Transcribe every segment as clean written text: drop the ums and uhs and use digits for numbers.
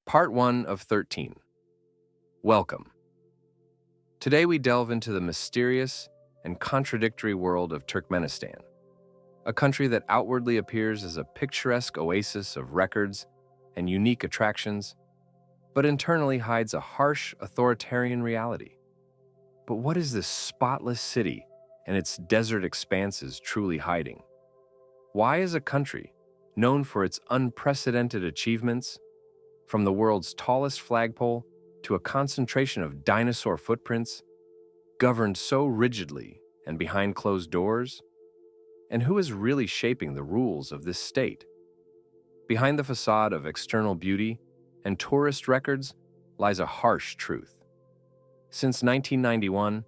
Part 1 of 13. Welcome. Today we delve into the mysterious and contradictory world of Turkmenistan, a country that outwardly appears as a picturesque oasis of records and unique attractions, but internally hides a harsh, authoritarian reality. But what is this spotless city and its desert expanses truly hiding? Why is a country known for its unprecedented achievements, from the world's tallest flagpole to a concentration of dinosaur footprints, governed so rigidly and behind closed doors? And who is really shaping the rules of this state? Behind the facade of external beauty and tourist records lies a harsh truth. Since 1991,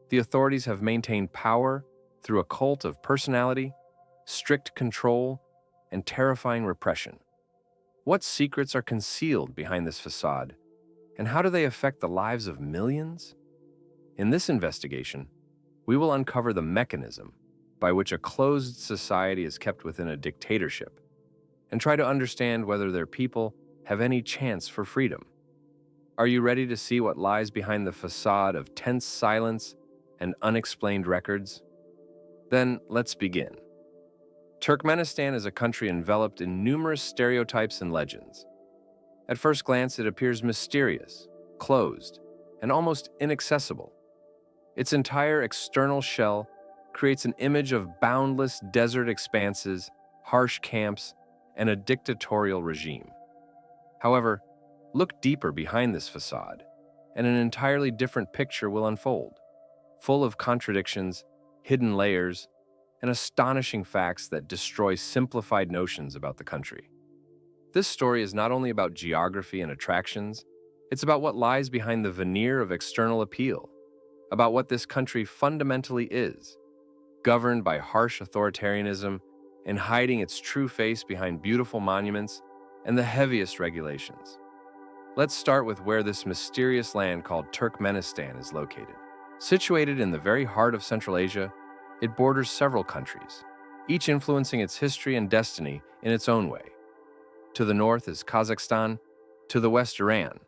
the authorities have maintained power through a cult of personality, strict control, and terrifying repression. What secrets are concealed behind this facade, and how do they affect the lives of millions? In this investigation, we will uncover the mechanism by which a closed society is kept within a dictatorship, and try to understand whether their people have any chance for freedom. Are you ready to see what lies behind the facade of tense silence and unexplained records? Then let's begin. Turkmenistan is a country enveloped in numerous stereotypes and legends. At first glance, it appears mysterious, closed, and almost inaccessible. Its entire external shell creates an image of boundless desert expanses, harsh camps, and a dictatorial regime. However, look deeper behind this facade, and an entirely different picture will unfold, full of contradictions, hidden layers, and astonishing facts that destroy simplified notions about the country. This story is not only about geography and attractions, it's about what lies behind the veneer of external appeal, about what this country fundamentally is, governed by harsh authoritarianism and hiding its true face behind beautiful monuments and the heaviest regulations. Let's start with where this mysterious land called Turkmenistan is located. Situated in the very heart of Central Asia, it borders several countries, each influencing its history and destiny in its own way. To the north is Kazakhstan, to the west Iran,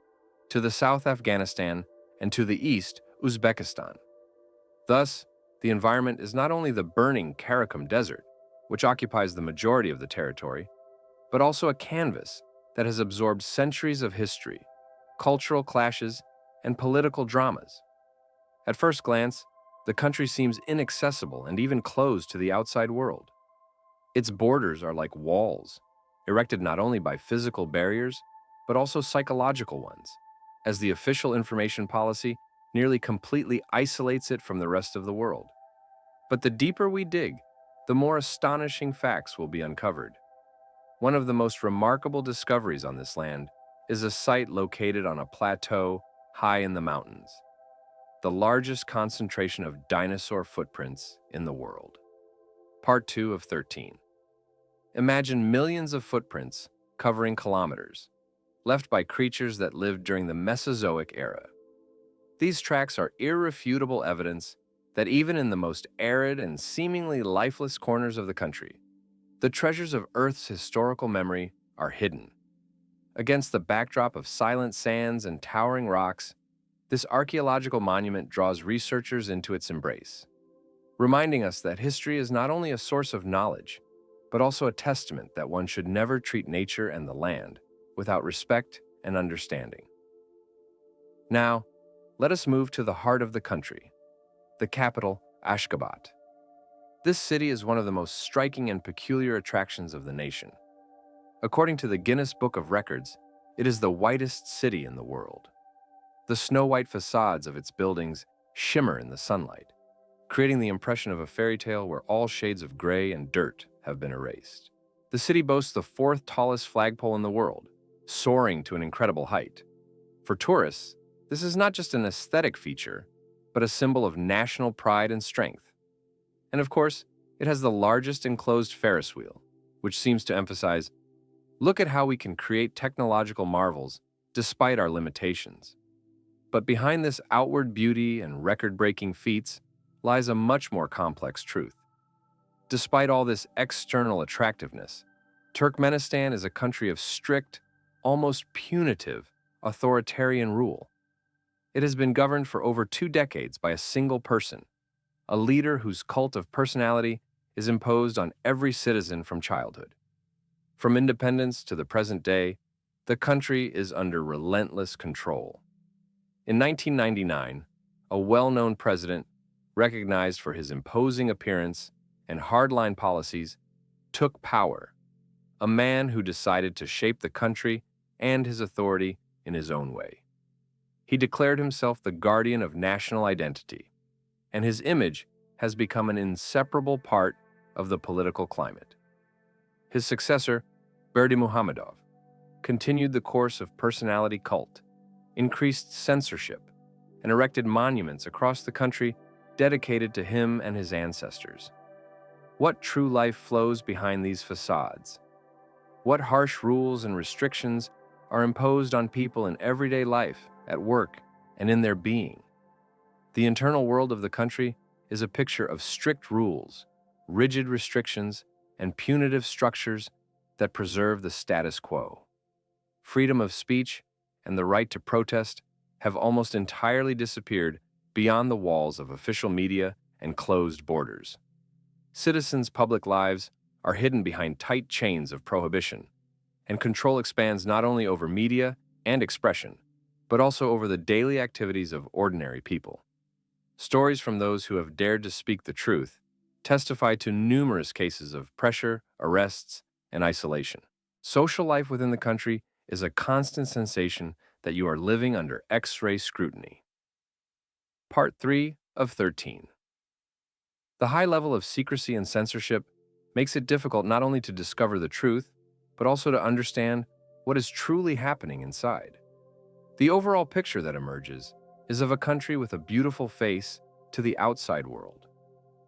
to the south Afghanistan, and to the east Uzbekistan. Thus, the environment is not only the burning Karakum Desert, which occupies the majority of the territory, but also a canvas that has absorbed centuries of history, cultural clashes, and political dramas. At first glance, the country seems inaccessible and even closed to the outside world. Its borders are like walls, erected not only by physical barriers, but also psychological ones, as the official information policy nearly completely isolates it from the rest of the world. But the deeper we dig, the more astonishing facts will be uncovered. One of the most remarkable discoveries on this land is a site located on a plateau high in the mountains, the largest concentration of dinosaur footprints in the world. Part 2 of 13. Imagine millions of footprints covering kilometers, left by creatures that lived during the Mesozoic era. These tracks are irrefutable evidence that even in the most arid and seemingly lifeless corners of the country, the treasures of Earth's historical memory are hidden. Against the backdrop of silent sands and towering rocks, this archaeological monument draws researchers into its embrace, reminding us that history is not only a source of knowledge, but also a testament that one should never treat nature and the land without respect and understanding. Now, let us move to the heart of the country, the capital, Ashgabat. This city is one of the most striking and peculiar attractions of the nation. According to the Guinness Book of Records, it is the whitest city in the world. The snow-white facades of its buildings shimmer in the sunlight, creating the impression of a fairy tale where all shades of gray and dirt have been erased. The city boasts the fourth tallest flagpole in the world, soaring to an incredible height. For tourists, this is not just an aesthetic feature, but a symbol of national pride and strength. And of course, it has the largest enclosed Ferris wheel, which seems to emphasize, look at how we can create technological marvels despite our limitations. But behind this outward beauty and record-breaking feats lies a much more complex truth. Despite all this external attractiveness, Turkmenistan is a country of strict, almost punitive, authoritarian rule. It has been governed for over 2 decades by a single person, a leader whose cult of personality is imposed on every citizen from childhood. From independence to the present day, the country is under relentless control. In 1999, a well-known president, recognized for his imposing appearance and hardline policies, took power, a man who decided to shape the country and his authority in his own way. He declared himself the guardian of national identity, and his image has become an inseparable part of the political climate. His successor, Berdimuhamedov, continued the course of personality cult, increased censorship, and erected monuments across the country dedicated to him and his ancestors. What true life flows behind these facades? What harsh rules and restrictions are imposed on people in everyday life, at work, and in their being? The internal world of the country is a picture of strict rules, rigid restrictions, and punitive structures that preserve the status quo. Freedom of speech and the right to protest have almost entirely disappeared beyond the walls of official media and closed borders. Citizens' public lives are hidden behind tight chains of prohibition, and control expands not only over media and expression, but also over the daily activities of ordinary people. Stories from those who have dared to speak the truth testify to numerous cases of pressure, arrests, and isolation. Social life within the country is a constant sensation that you are living under X-ray scrutiny. Part 3 of 13. The high level of secrecy and censorship makes it difficult not only to discover the truth, but also to understand what is truly happening inside. The overall picture that emerges is of a country with a beautiful face to the outside world,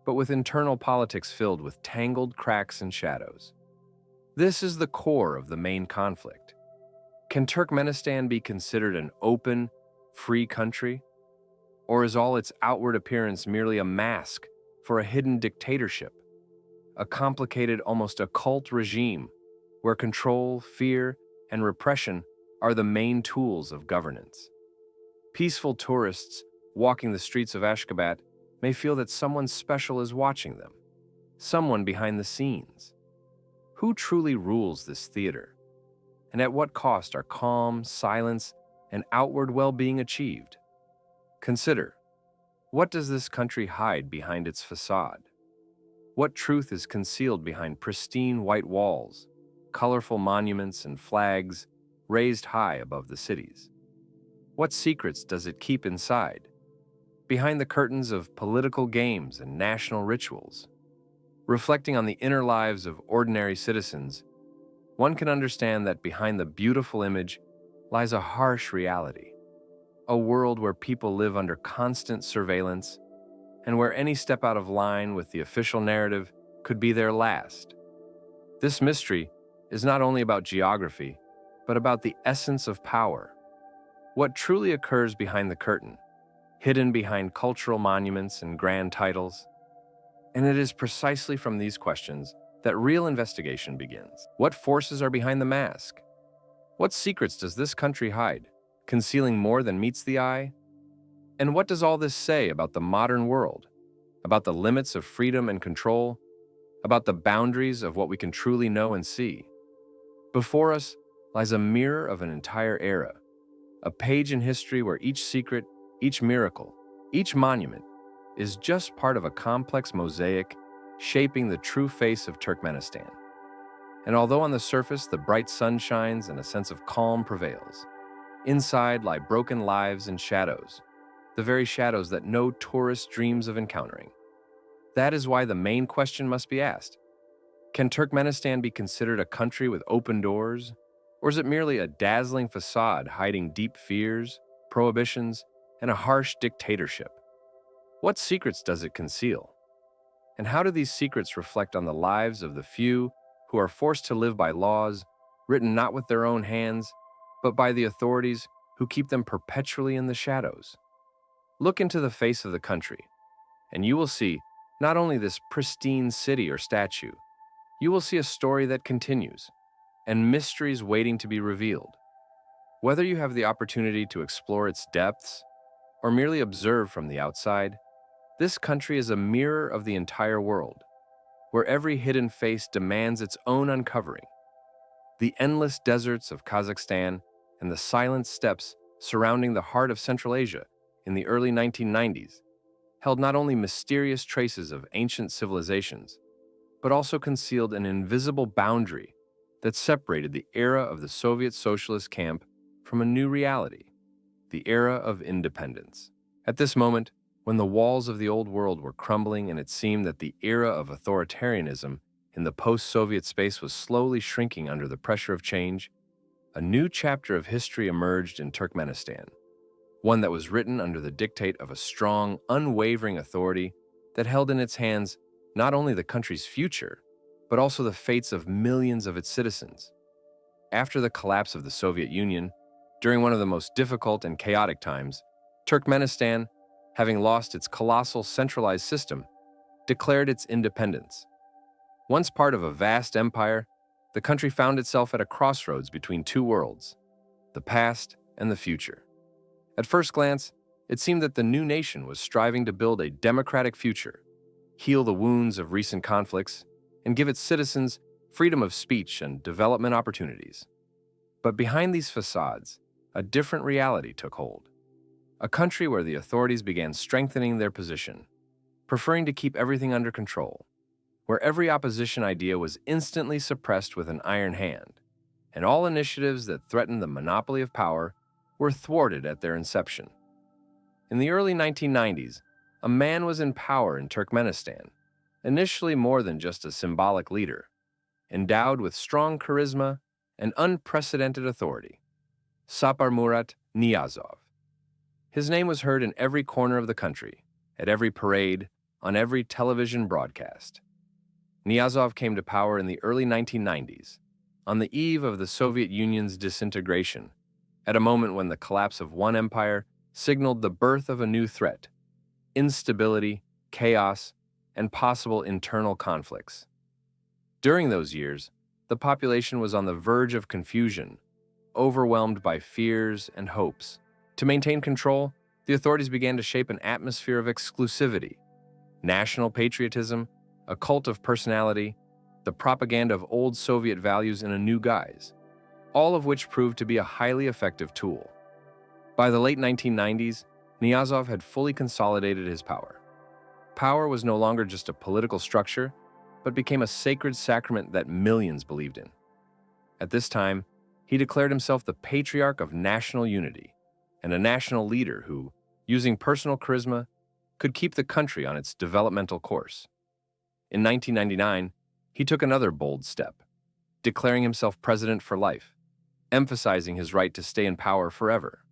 but with internal politics filled with tangled cracks and shadows. This is the core of the main conflict. Can Turkmenistan be considered an open, free country? Or is all its outward appearance merely a mask for a hidden dictatorship, a complicated, almost occult regime where control, fear, and repression are the main tools of governance? Peaceful tourists walking the streets of Ashgabat may feel that someone special is watching them, someone behind the scenes. Who truly rules this theater? And at what cost are calm, silence, and outward well-being achieved? Consider, what does this country hide behind its facade? What truth is concealed behind pristine white walls, colorful monuments, and flags raised high above the cities? What secrets does it keep inside, behind the curtains of political games and national rituals? Reflecting on the inner lives of ordinary citizens, one can understand that behind the beautiful image lies a harsh reality, a world where people live under constant surveillance and where any step out of line with the official narrative could be their last. This mystery is not only about geography, but about the essence of power. What truly occurs behind the curtain, hidden behind cultural monuments and grand titles? And it is precisely from these questions that real investigation begins. What forces are behind the mask? What secrets does this country hide, concealing more than meets the eye? And what does all this say about the modern world, about the limits of freedom and control, about the boundaries of what we can truly know and see? Before us lies a mirror of an entire era, a page in history where each secret, each miracle, each monument is just part of a complex mosaic shaping the true face of Turkmenistan. And although on the surface the bright sun shines and a sense of calm prevails, inside lie broken lives and shadows, the very shadows that no tourist dreams of encountering. That is why the main question must be asked. Can Turkmenistan be considered a country with open doors? Or is it merely a dazzling facade hiding deep fears, prohibitions, and a harsh dictatorship? What secrets does it conceal? And how do these secrets reflect on the lives of the few who are forced to live by laws written not with their own hands, but by the authorities who keep them perpetually in the shadows? Look into the face of the country, and you will see not only this pristine city or statue, you will see a story that continues, and mysteries waiting to be revealed. Whether you have the opportunity to explore its depths or merely observe from the outside, this country is a mirror of the entire world, where every hidden face demands its own uncovering. The endless deserts of Kazakhstan and the silent steppes surrounding the heart of Central Asia in the early 1990s held not only mysterious traces of ancient civilizations, but also concealed an invisible boundary that separated the era of the Soviet socialist camp from a new reality, the era of independence. At this moment, when the walls of the old world were crumbling and it seemed that the era of authoritarianism in the post-Soviet space was slowly shrinking under the pressure of change, a new chapter of history emerged in Turkmenistan, one that was written under the dictate of a strong, unwavering authority that held in its hands not only the country's future, but also the fates of millions of its citizens. After the collapse of the Soviet Union, during one of the most difficult and chaotic times, Turkmenistan, having lost its colossal centralized system, declared its independence. Once part of a vast empire, the country found itself at a crossroads between two worlds, the past and the future. At first glance, it seemed that the new nation was striving to build a democratic future, heal the wounds of recent conflicts, and give its citizens freedom of speech and development opportunities. But behind these facades, a different reality took hold. A country where the authorities began strengthening their position, preferring to keep everything under control, where every opposition idea was instantly suppressed with an iron hand, and all initiatives that threatened the monopoly of power were thwarted at their inception. In the early 1990s, a man was in power in Turkmenistan, initially more than just a symbolic leader, endowed with strong charisma and unprecedented authority: Sapar Murat Niyazov. His name was heard in every corner of the country, at every parade, on every television broadcast. Niyazov came to power in the early 1990s, on the eve of the Soviet Union's disintegration, at a moment when the collapse of one empire signaled the birth of a new threat: instability, chaos, and possible internal conflicts. During those years, the population was on the verge of confusion, overwhelmed by fears and hopes. To maintain control, the authorities began to shape an atmosphere of exclusivity, national patriotism, a cult of personality, the propaganda of old Soviet values in a new guise, all of which proved to be a highly effective tool. By the late 1990s, Niyazov had fully consolidated his power. Power was no longer just a political structure, but became a sacred sacrament that millions believed in. At this time, he declared himself the patriarch of national unity and a national leader who, using personal charisma, could keep the country on its developmental course. In 1999, he took another bold step, declaring himself president for life, emphasizing his right to stay in power forever.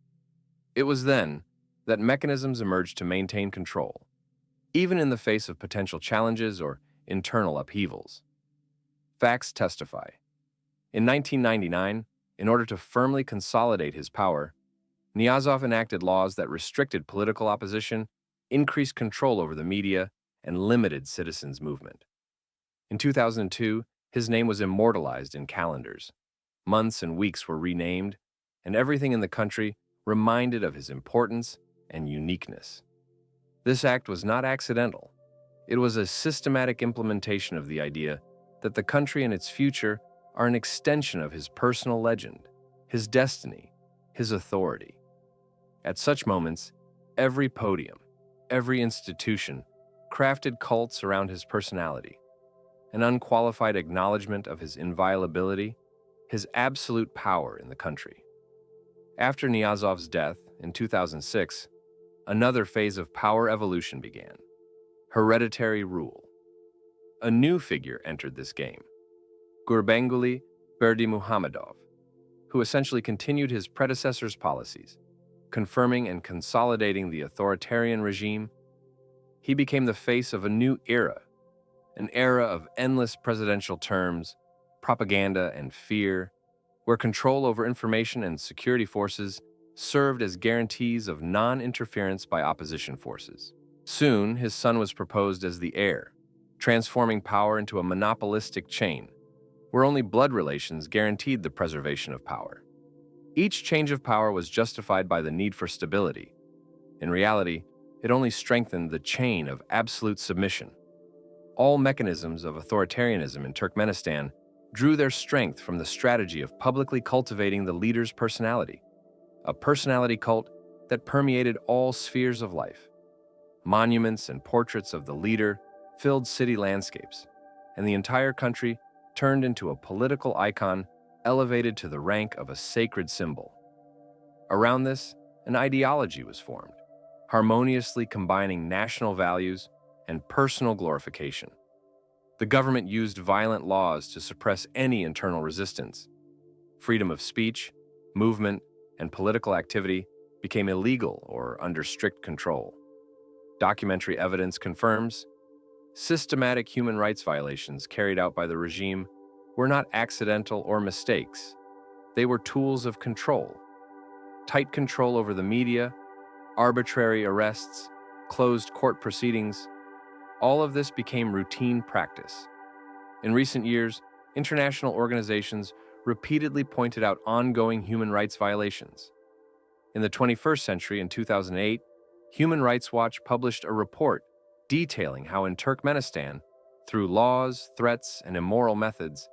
It was then that mechanisms emerged to maintain control, even in the face of potential challenges or internal upheavals. Facts testify. In 1999, in order to firmly consolidate his power, Niyazov enacted laws that restricted political opposition, increased control over the media, and limited citizens' movement. In 2002, his name was immortalized in calendars. Months and weeks were renamed, and everything in the country reminded of his importance and uniqueness. This act was not accidental. It was a systematic implementation of the idea that the country and its future are an extension of his personal legend, his destiny, his authority. At such moments, every podium, every institution crafted cults around his personality, an unqualified acknowledgement of his inviolability, his absolute power in the country. After Niyazov's death in 2006, another phase of power evolution began: hereditary rule. A new figure entered this game: Gurbanguly Berdimuhamedov, who essentially continued his predecessor's policies, confirming and consolidating the authoritarian regime. He became the face of a new era, an era of endless presidential terms, propaganda, and fear, where control over information and security forces served as guarantees of non-interference by opposition forces. Soon, his son was proposed as the heir, transforming power into a monopolistic chain, where only blood relations guaranteed the preservation of power. Each change of power was justified by the need for stability. In reality, it only strengthened the chain of absolute submission. All mechanisms of authoritarianism in Turkmenistan drew their strength from the strategy of publicly cultivating the leader's personality, a personality cult that permeated all spheres of life. Monuments and portraits of the leader filled city landscapes, and the entire country turned into a political icon elevated to the rank of a sacred symbol. Around this, an ideology was formed, harmoniously combining national values and personal glorification. The government used violent laws to suppress any internal resistance. Freedom of speech, movement, and political activity became illegal or under strict control. Documentary evidence confirms systematic human rights violations carried out by the regime were not accidental or mistakes. They were tools of control. Tight control over the media, arbitrary arrests, closed court proceedings, all of this became routine practice. In recent years, international organizations repeatedly pointed out ongoing human rights violations. In the 21st century, in 2008, Human Rights Watch published a report detailing how in Turkmenistan, through laws, threats, and immoral methods,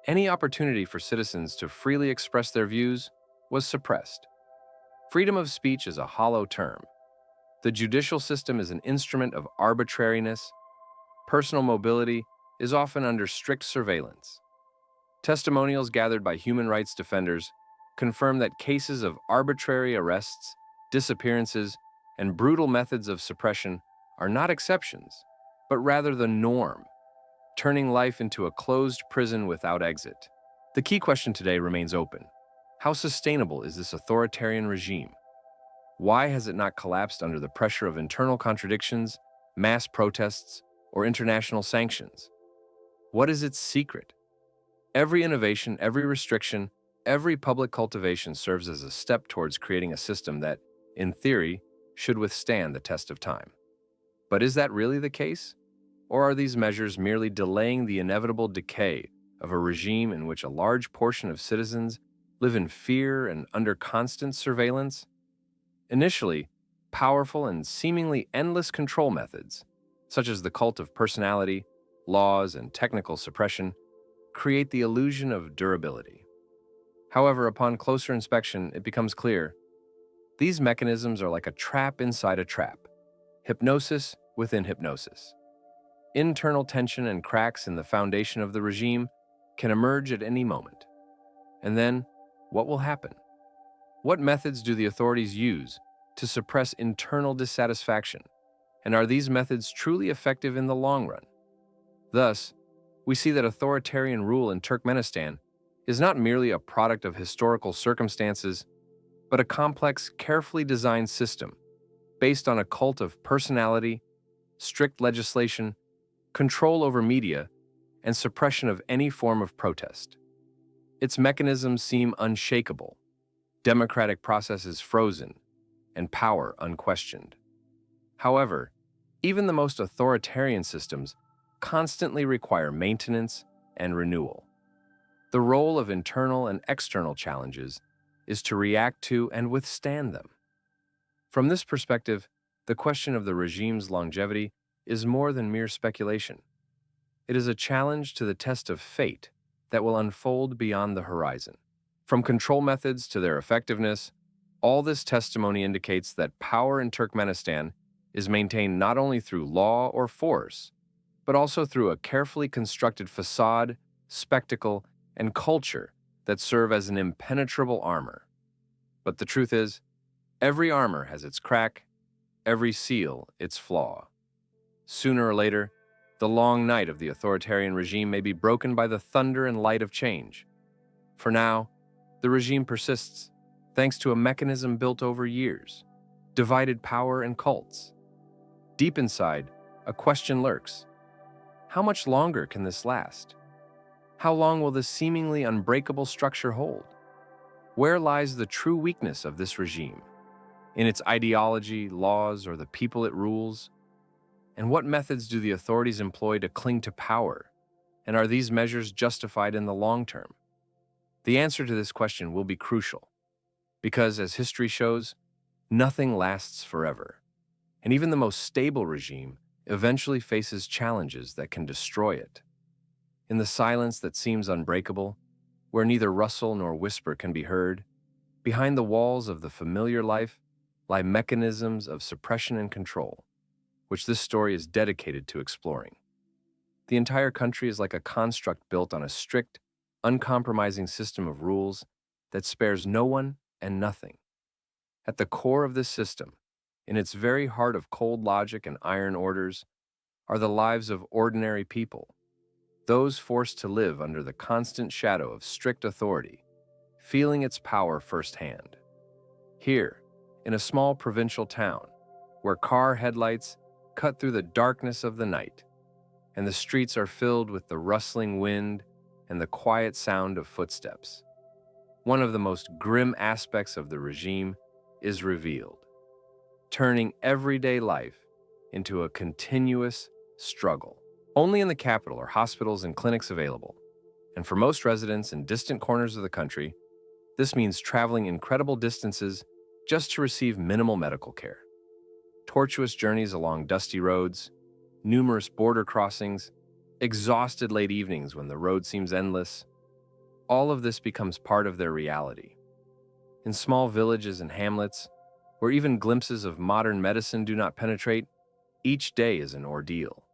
any opportunity for citizens to freely express their views was suppressed. Freedom of speech is a hollow term. The judicial system is an instrument of arbitrariness. Personal mobility is often under strict surveillance. Testimonials gathered by human rights defenders confirm that cases of arbitrary arrests, disappearances, and brutal methods of suppression are not exceptions, but rather the norm, turning life into a closed prison without exit. The key question today remains open. How sustainable is this authoritarian regime? Why has it not collapsed under the pressure of internal contradictions, mass protests, or international sanctions? What is its secret? Every innovation, every restriction, every public cultivation serves as a step towards creating a system that, in theory, should withstand the test of time. But is that really the case? Or are these measures merely delaying the inevitable decay of a regime in which a large portion of citizens live in fear and under constant surveillance? Initially, powerful and seemingly endless control methods, such as the cult of personality, laws, and technical suppression, create the illusion of durability. However, upon closer inspection, it becomes clear these mechanisms are like a trap inside a trap, hypnosis within hypnosis. Internal tension and cracks in the foundation of the regime can emerge at any moment. And then, what will happen? What methods do the authorities use to suppress internal dissatisfaction? And are these methods truly effective in the long run? Thus, we see that authoritarian rule in Turkmenistan is not merely a product of historical circumstances, but a complex, carefully designed system based on a cult of personality, strict legislation, control over media, and suppression of any form of protest. Its mechanisms seem unshakable, democratic processes frozen, and power unquestioned. However, even the most authoritarian systems constantly require maintenance and renewal. The role of internal and external challenges is to react to and withstand them. From this perspective, the question of the regime's longevity is more than mere speculation. It is a challenge to the test of fate that will unfold beyond the horizon. From control methods to their effectiveness, all this testimony indicates that power in Turkmenistan is maintained not only through law or force, but also through a carefully constructed facade, spectacle, and culture that serve as an impenetrable armor. But the truth is, every armor has its crack, every seal its flaw. Sooner or later, the long night of the authoritarian regime may be broken by the thunder and light of change. For now, the regime persists thanks to a mechanism built over years, divided power and cults. Deep inside, a question lurks. How much longer can this last? How long will this seemingly unbreakable structure hold? Where lies the true weakness of this regime? In its ideology, laws, or the people it rules? And what methods do the authorities employ to cling to power? And are these measures justified in the long term? The answer to this question will be crucial. Because, as history shows, nothing lasts forever, and even the most stable regime eventually faces challenges that can destroy it. In the silence that seems unbreakable, where neither rustle nor whisper can be heard, behind the walls of the familiar life lie mechanisms of suppression and control, which this story is dedicated to exploring. The entire country is like a construct built on a strict, uncompromising system of rules that spares no one and nothing. At the core of this system, in its very heart of cold logic and iron orders, are the lives of ordinary people, those forced to live under the constant shadow of strict authority, feeling its power firsthand. Here, in a small provincial town, where car headlights cut through the darkness of the night, and the streets are filled with the rustling wind and the quiet sound of footsteps, one of the most grim aspects of the regime is revealed, turning everyday life into a continuous struggle. Only in the capital are hospitals and clinics available, and for most residents in distant corners of the country, this means traveling incredible distances just to receive minimal medical care. Tortuous journeys along dusty roads, numerous border crossings, exhausted late evenings when the road seems endless, all of this becomes part of their reality. In small villages and hamlets, where even glimpses of modern medicine do not penetrate, each day is an ordeal.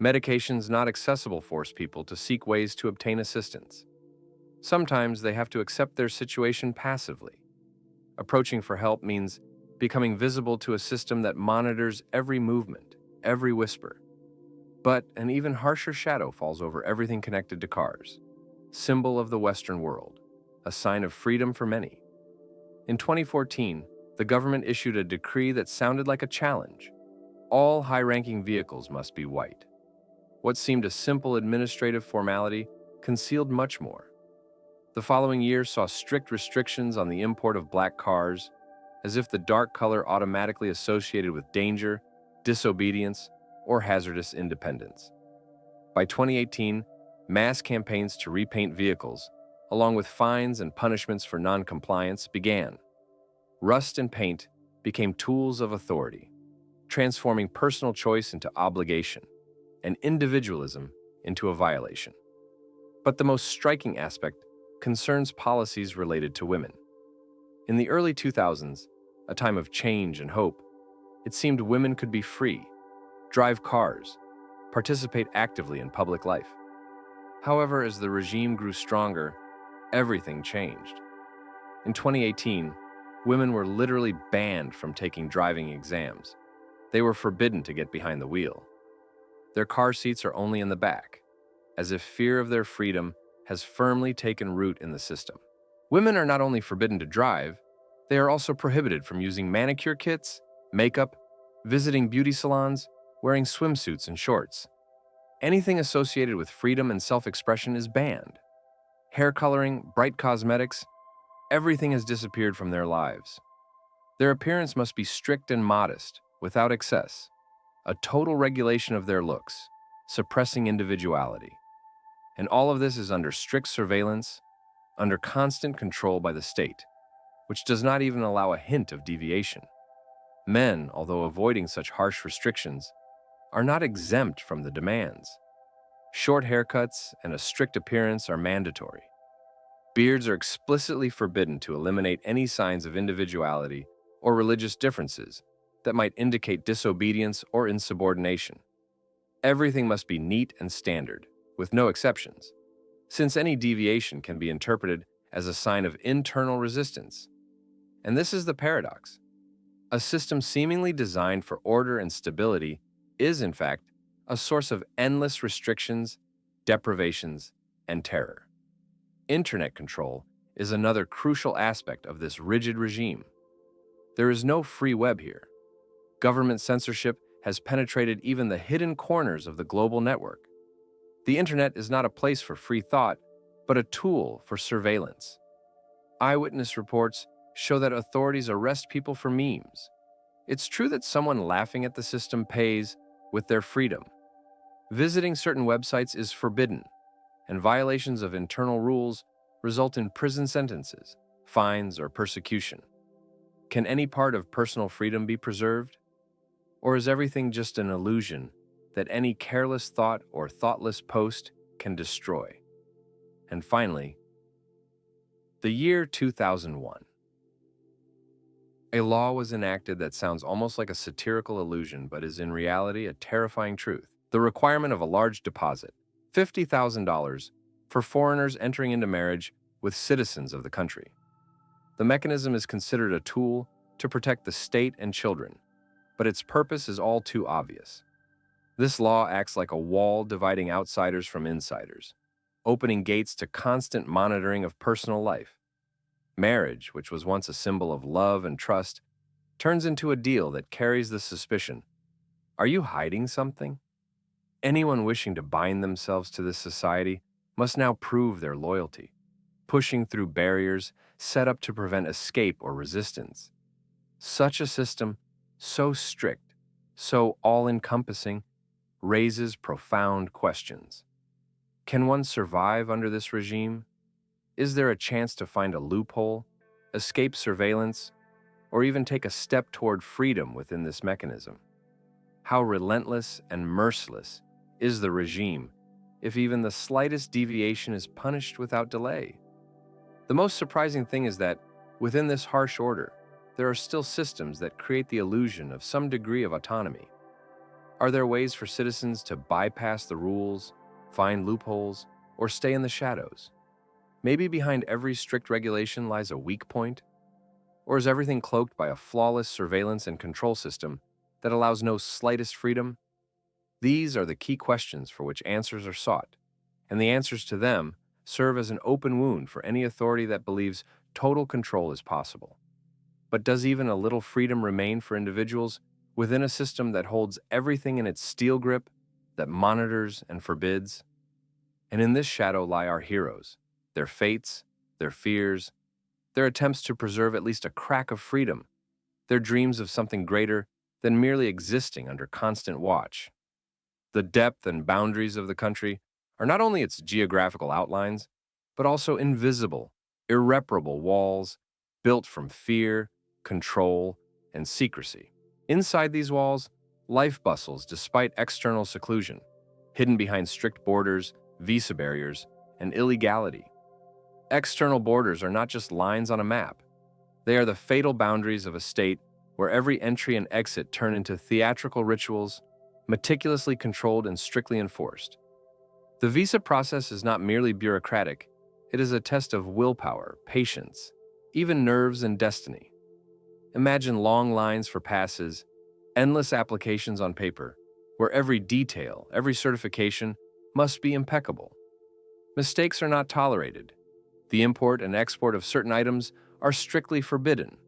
Medications not accessible force people to seek ways to obtain assistance. Sometimes they have to accept their situation passively. Approaching for help means becoming visible to a system that monitors every movement, every whisper. But an even harsher shadow falls over everything connected to cars, symbol of the Western world, a sign of freedom for many. In 2014, the government issued a decree that sounded like a challenge. All high-ranking vehicles must be white. What seemed a simple administrative formality concealed much more. The following year saw strict restrictions on the import of black cars, as if the dark color automatically associated with danger, disobedience, or hazardous independence. By 2018, mass campaigns to repaint vehicles, along with fines and punishments for non-compliance, began. Rust and paint became tools of authority, transforming personal choice into obligation and individualism into a violation. But the most striking aspect concerns policies related to women. In the early 2000s, a time of change and hope, it seemed women could be free, drive cars, participate actively in public life. However, as the regime grew stronger, everything changed. In 2018, women were literally banned from taking driving exams. They were forbidden to get behind the wheel. Their car seats are only in the back, as if fear of their freedom has firmly taken root in the system. Women are not only forbidden to drive, they are also prohibited from using manicure kits, makeup, visiting beauty salons, wearing swimsuits and shorts. Anything associated with freedom and self-expression is banned. Hair coloring, bright cosmetics, everything has disappeared from their lives. Their appearance must be strict and modest, without excess, a total regulation of their looks, suppressing individuality. And all of this is under strict surveillance, under constant control by the state, which does not even allow a hint of deviation. Men, although avoiding such harsh restrictions, are not exempt from the demands. Short haircuts and a strict appearance are mandatory. Beards are explicitly forbidden to eliminate any signs of individuality or religious differences that might indicate disobedience or insubordination. Everything must be neat and standard, with no exceptions, since any deviation can be interpreted as a sign of internal resistance. And this is the paradox. A system seemingly designed for order and stability is, in fact, a source of endless restrictions, deprivations, and terror. Internet control is another crucial aspect of this rigid regime. There is no free web here. Government censorship has penetrated even the hidden corners of the global network. The internet is not a place for free thought, but a tool for surveillance. Eyewitness reports show that authorities arrest people for memes. It's true that someone laughing at the system pays with their freedom. Visiting certain websites is forbidden, and violations of internal rules result in prison sentences, fines, or persecution. Can any part of personal freedom be preserved? Or is everything just an illusion that any careless thought or thoughtless post can destroy? And finally, the year 2001. A law was enacted that sounds almost like a satirical illusion, but is in reality a terrifying truth. The requirement of a large deposit, $50,000, for foreigners entering into marriage with citizens of the country. The mechanism is considered a tool to protect the state and children, but its purpose is all too obvious. This law acts like a wall dividing outsiders from insiders, opening gates to constant monitoring of personal life. Marriage, which was once a symbol of love and trust, turns into a deal that carries the suspicion: are you hiding something? Anyone wishing to bind themselves to this society must now prove their loyalty, pushing through barriers set up to prevent escape or resistance. Such a system, so strict, so all-encompassing, raises profound questions. Can one survive under this regime? Is there a chance to find a loophole, escape surveillance, or even take a step toward freedom within this mechanism? How relentless and merciless is the regime if even the slightest deviation is punished without delay? The most surprising thing is that, within this harsh order, there are still systems that create the illusion of some degree of autonomy. Are there ways for citizens to bypass the rules, find loopholes, or stay in the shadows? Maybe behind every strict regulation lies a weak point? Or is everything cloaked by a flawless surveillance and control system that allows no slightest freedom? These are the key questions for which answers are sought, and the answers to them serve as an open wound for any authority that believes total control is possible. But does even a little freedom remain for individuals within a system that holds everything in its steel grip, that monitors and forbids? And in this shadow lie our heroes, their fates, their fears, their attempts to preserve at least a crack of freedom, their dreams of something greater than merely existing under constant watch. The depth and boundaries of the country are not only its geographical outlines, but also invisible, irreparable walls built from fear, control, and secrecy. Inside these walls, life bustles despite external seclusion, hidden behind strict borders, visa barriers, and illegality. External borders are not just lines on a map. They are the fatal boundaries of a state where every entry and exit turn into theatrical rituals, meticulously controlled and strictly enforced. The visa process is not merely bureaucratic, it is a test of willpower, patience, even nerves and destiny. Imagine long lines for passes, endless applications on paper, where every detail, every certification must be impeccable. Mistakes are not tolerated. The import and export of certain items are strictly forbidden,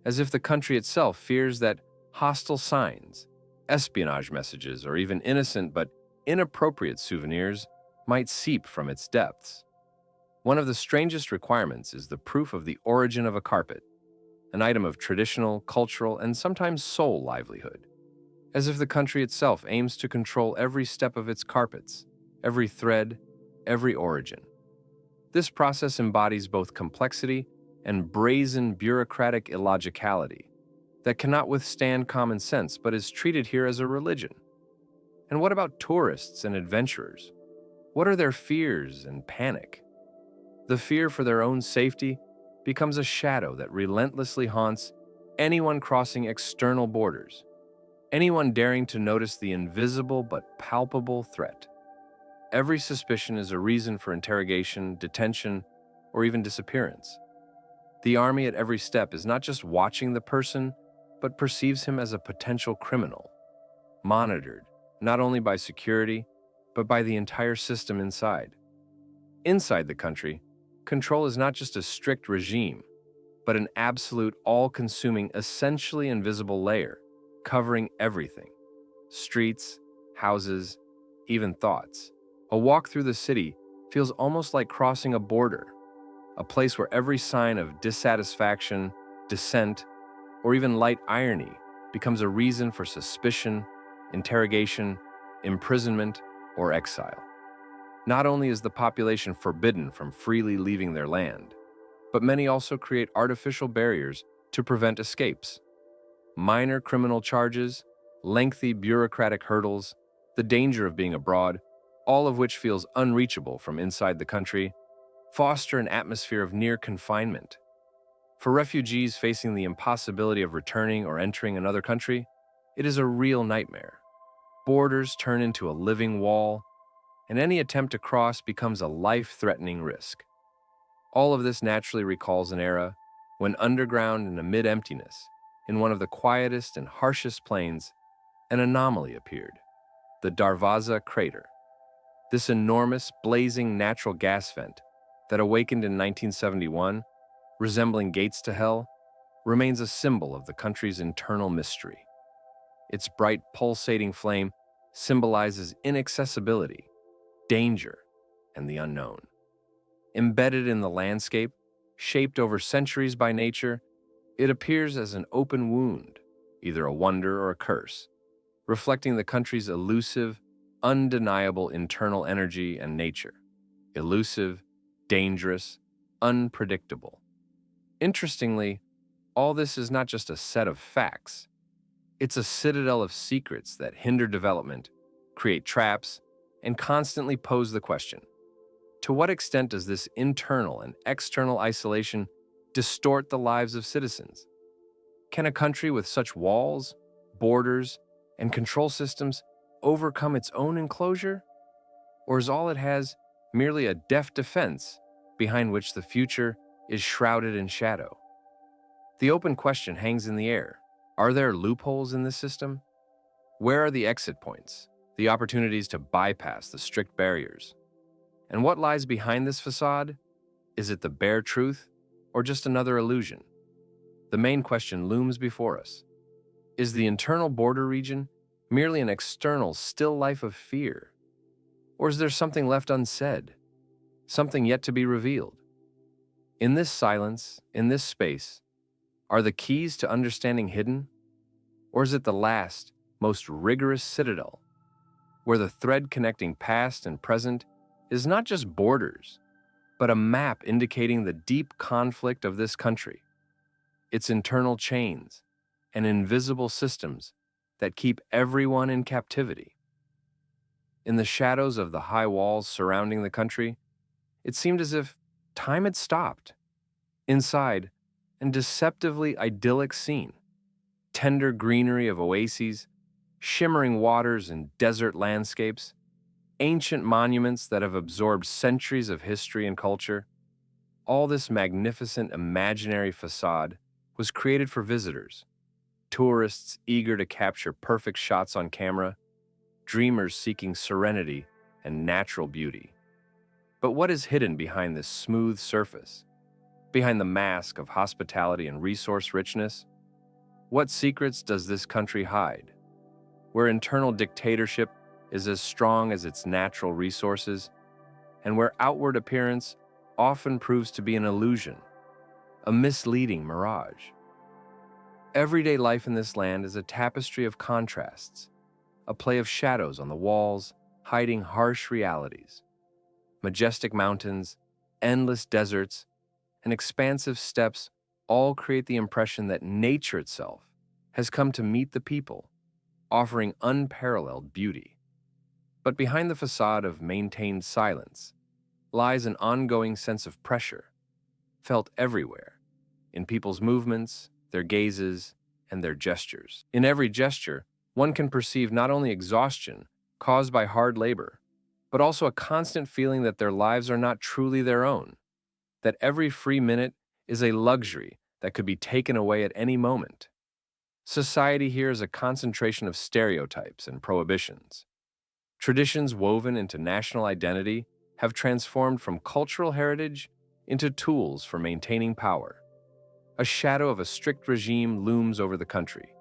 as if the country itself fears that hostile signs, espionage messages, or even innocent but inappropriate souvenirs might seep from its depths. One of the strangest requirements is the proof of the origin of a carpet, an item of traditional, cultural, and sometimes soul livelihood, as if the country itself aims to control every step of its carpets, every thread, every origin. This process embodies both complexity and brazen bureaucratic illogicality that cannot withstand common sense but is treated here as a religion. And what about tourists and adventurers? What are their fears and panic? The fear for their own safety becomes a shadow that relentlessly haunts anyone crossing external borders, anyone daring to notice the invisible but palpable threat. Every suspicion is a reason for interrogation, detention, or even disappearance. The army at every step is not just watching the person, but perceives him as a potential criminal, monitored not only by security, but by the entire system inside. Inside the country, control is not just a strict regime, but an absolute, all-consuming, essentially invisible layer, covering everything: streets, houses, even thoughts. A walk through the city feels almost like crossing a border, a place where every sign of dissatisfaction, dissent, or even light irony becomes a reason for suspicion, interrogation, imprisonment, or exile. Not only is the population forbidden from freely leaving their land, but many also create artificial barriers to prevent escapes. Minor criminal charges, lengthy bureaucratic hurdles, the danger of being abroad, all of which feels unreachable from inside the country, foster an atmosphere of near confinement. For refugees facing the impossibility of returning or entering another country, it is a real nightmare. Borders turn into a living wall, and any attempt to cross becomes a life-threatening risk. All of this naturally recalls an era when underground and amid emptiness, in one of the quietest and harshest plains, an anomaly appeared, the Darvaza crater. This enormous, blazing natural gas vent that awakened in 1971, resembling gates to hell, remains a symbol of the country's internal mystery. Its bright, pulsating flame symbolizes inaccessibility, danger, and the unknown. Embedded in the landscape, shaped over centuries by nature, it appears as an open wound, either a wonder or a curse, reflecting the country's elusive, undeniable internal energy and nature. Elusive, dangerous, unpredictable. Interestingly, all this is not just a set of facts. It's a citadel of secrets that hinder development, create traps, and constantly pose the question: to what extent does this internal and external isolation distort the lives of citizens? Can a country with such walls, borders, and control systems overcome its own enclosure? Or is all it has merely a deft defense behind which the future is shrouded in shadow? The open question hangs in the air. Are there loopholes in this system? Where are the exit points, the opportunities to bypass the strict barriers? And what lies behind this facade? Is it the bare truth or just another illusion? The main question looms before us. Is the internal border region merely an external still life of fear? Or is there something left unsaid, something yet to be revealed? In this silence, in this space, are the keys to understanding hidden? Or is it the last, most rigorous citadel, where the thread connecting past and present is not just borders, but a map indicating the deep conflict of this country, its internal chains and invisible systems that keep everyone in captivity? In the shadows of the high walls surrounding the country, it seemed as if time had stopped. Inside, a deceptively idyllic scene: tender greenery of oases, shimmering waters and desert landscapes, ancient monuments that have absorbed centuries of history and culture. All this magnificent imaginary facade was created for visitors, tourists eager to capture perfect shots on camera, dreamers seeking serenity and natural beauty. But what is hidden behind this smooth surface? Behind the mask of hospitality and resource richness? What secrets does this country hide? Where internal dictatorship is as strong as its natural resources, and where outward appearance often proves to be an illusion, a misleading mirage. Everyday life in this land is a tapestry of contrasts, a play of shadows on the walls, hiding harsh realities. Majestic mountains, endless deserts, and expansive steppes all create the impression that nature itself has come to meet the people, offering unparalleled beauty. But behind the facade of maintained silence lies an ongoing sense of pressure, felt everywhere, in people's movements, their gazes, and their gestures. In every gesture, one can perceive not only exhaustion caused by hard labor, but also a constant feeling that their lives are not truly their own, that every free minute is a luxury that could be taken away at any moment. Society here is a concentration of stereotypes and prohibitions. Traditions woven into national identity have transformed from cultural heritage into tools for maintaining power. A shadow of a strict regime looms over the country,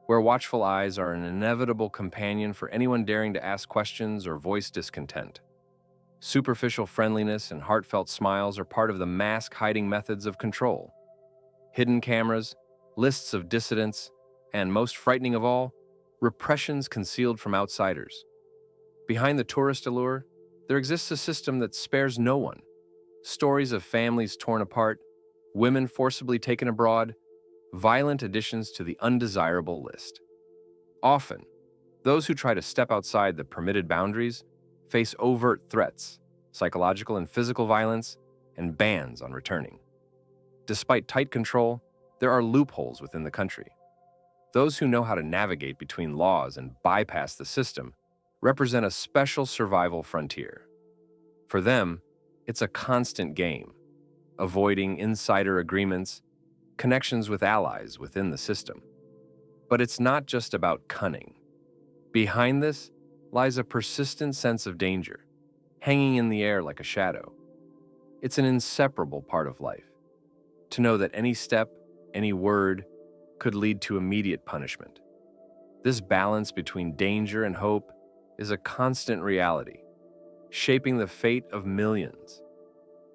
where watchful eyes are an inevitable companion for anyone daring to ask questions or voice discontent. Superficial friendliness and heartfelt smiles are part of the mask-hiding methods of control. Hidden cameras, lists of dissidents, and, most frightening of all, repressions concealed from outsiders. Behind the tourist allure, there exists a system that spares no one. Stories of families torn apart, women forcibly taken abroad, violent additions to the undesirable list. Often, those who try to step outside the permitted boundaries face overt threats, psychological and physical violence, and bans on returning. Despite tight control, there are loopholes within the country. Those who know how to navigate between laws and bypass the system represent a special survival frontier. For them, it's a constant game, avoiding insider agreements, connections with allies within the system. But it's not just about cunning. Behind this lies a persistent sense of danger, hanging in the air like a shadow. It's an inseparable part of life, to know that any step, any word, could lead to immediate punishment. This balance between danger and hope is a constant reality, shaping the fate of millions.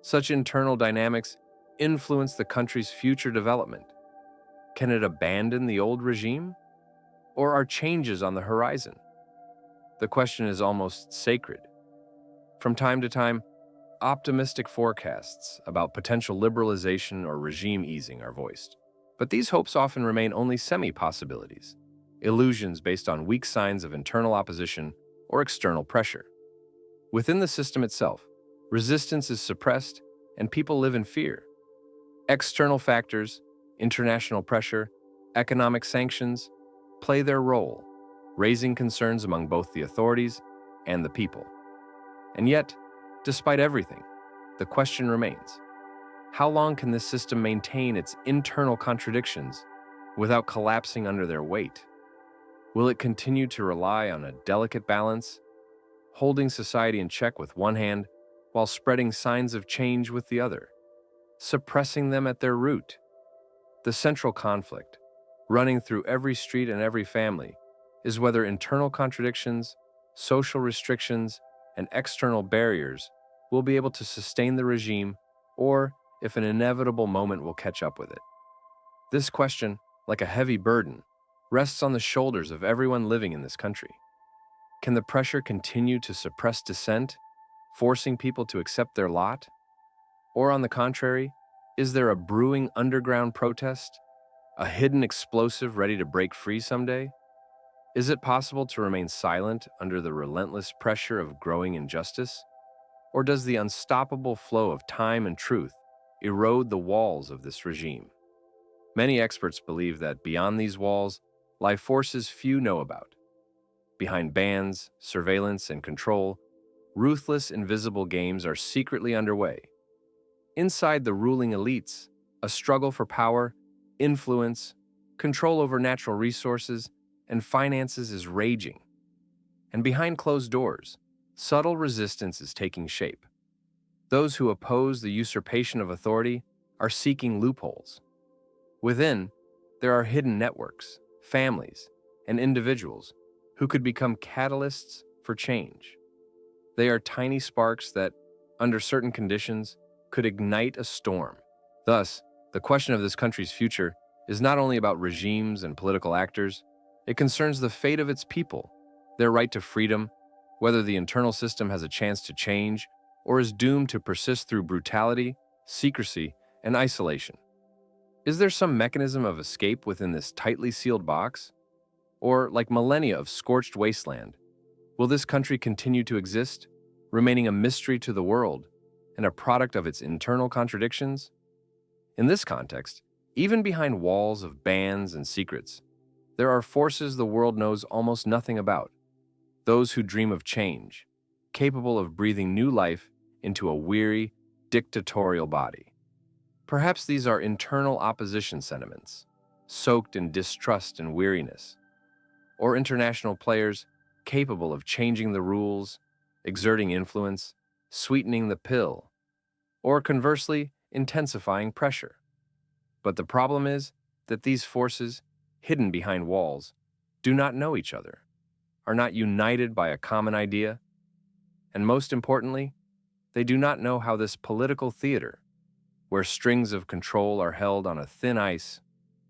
Such internal dynamics influence the country's future development. Can it abandon the old regime? Or are changes on the horizon? The question is almost sacred. From time to time, optimistic forecasts about potential liberalization or regime easing are voiced. But these hopes often remain only semi-possibilities, illusions based on weak signs of internal opposition or external pressure. Within the system itself, resistance is suppressed and people live in fear. External factors, international pressure, economic sanctions, play their role, raising concerns among both the authorities and the people. And yet, despite everything, the question remains: how long can this system maintain its internal contradictions without collapsing under their weight? Will it continue to rely on a delicate balance, holding society in check with one hand while spreading signs of change with the other, suppressing them at their root? The central conflict, running through every street and every family, is whether internal contradictions, social restrictions, and external barriers will be able to sustain the regime, or if an inevitable moment will catch up with it. This question, like a heavy burden, rests on the shoulders of everyone living in this country. Can the pressure continue to suppress dissent, forcing people to accept their lot? Or on the contrary, is there a brewing underground protest, a hidden explosive ready to break free someday? Is it possible to remain silent under the relentless pressure of growing injustice? Or does the unstoppable flow of time and truth erode the walls of this regime? Many experts believe that beyond these walls lie forces few know about. Behind bans, surveillance, and control, ruthless, invisible games are secretly underway. Inside the ruling elites, a struggle for power, influence, control over natural resources, and finances is raging. And behind closed doors, subtle resistance is taking shape. Those who oppose the usurpation of authority are seeking loopholes. Within, there are hidden networks, families, and individuals who could become catalysts for change. They are tiny sparks that, under certain conditions, could ignite a storm. Thus, the question of this country's future is not only about regimes and political actors, it concerns the fate of its people, their right to freedom, whether the internal system has a chance to change or is doomed to persist through brutality, secrecy, and isolation. Is there some mechanism of escape within this tightly sealed box? Or, like millennia of scorched wasteland, will this country continue to exist, remaining a mystery to the world and a product of its internal contradictions? In this context, even behind walls of bans and secrets, there are forces the world knows almost nothing about. Those who dream of change, capable of breathing new life into a weary, dictatorial body. Perhaps these are internal opposition sentiments, soaked in distrust and weariness, or international players capable of changing the rules, exerting influence, sweetening the pill, or conversely, intensifying pressure. But the problem is that these forces, hidden behind walls, do not know each other, are not united by a common idea, and most importantly, they do not know how this political theater, where strings of control are held on a thin ice,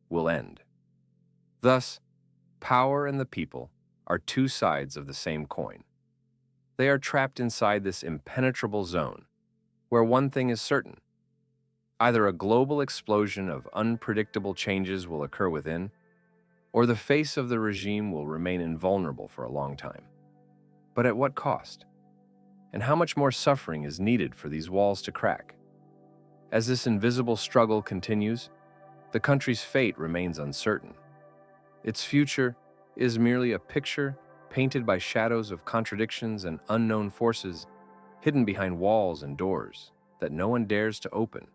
will end. Thus, power and the people are two sides of the same coin. They are trapped inside this impenetrable zone, where one thing is certain: Either a global explosion of unpredictable changes will occur within, or the face of the regime will remain invulnerable for a long time. But at what cost? And how much more suffering is needed for these walls to crack? As this invisible struggle continues, the country's fate remains uncertain. Its future is merely a picture painted by shadows of contradictions and unknown forces hidden behind walls and doors that no one dares to open.